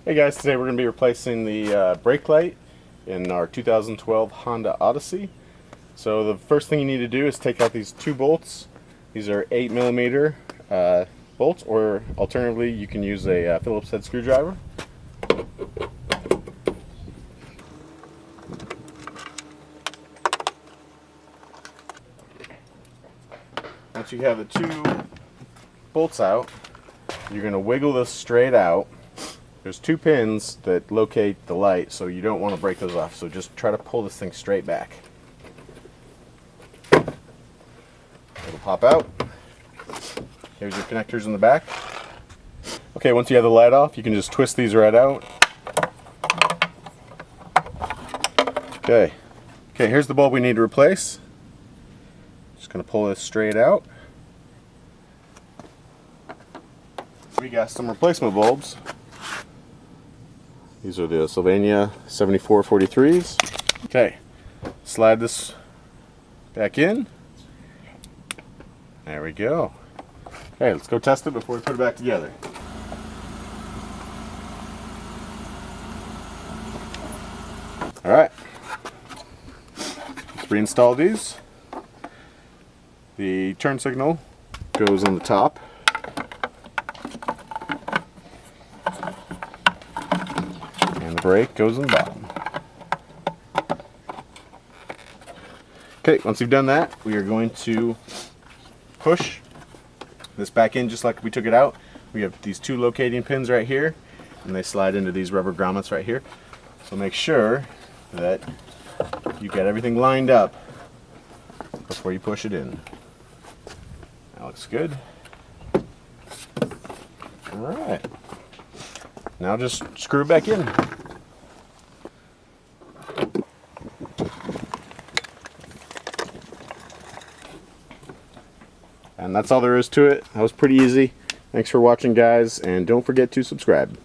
Hey guys, today we're going to be replacing the brake light in our 2012 Honda Odyssey. So the first thing you need to do is take out these two bolts. These are 8mm bolts, or alternatively you can use a Phillips head screwdriver. Once you have the two bolts out, you're going to wiggle this straight out. There's two pins that locate the light, so you don't want to break those off. So just try to pull this thing straight back. It'll pop out. Here's your connectors in the back. Okay, once you have the light off, you can just twist these right out. Okay, here's the bulb we need to replace. Just going to pull this straight out. We got some replacement bulbs. These are the Sylvania 7443s. Okay, slide this back in. There we go. Okay, let's go test it before we put it back together. Alright, let's reinstall these. The turn signal goes on the top. And the brake goes on the bottom. Okay, once we've done that, we are going to push this back in just like we took it out. We have these two locating pins right here, and they slide into these rubber grommets right here. So make sure that you get everything lined up before you push it in. That looks good. Alright. Now just screw it back in. And that's all there is to it. That was pretty easy. Thanks for watching, guys, and don't forget to subscribe.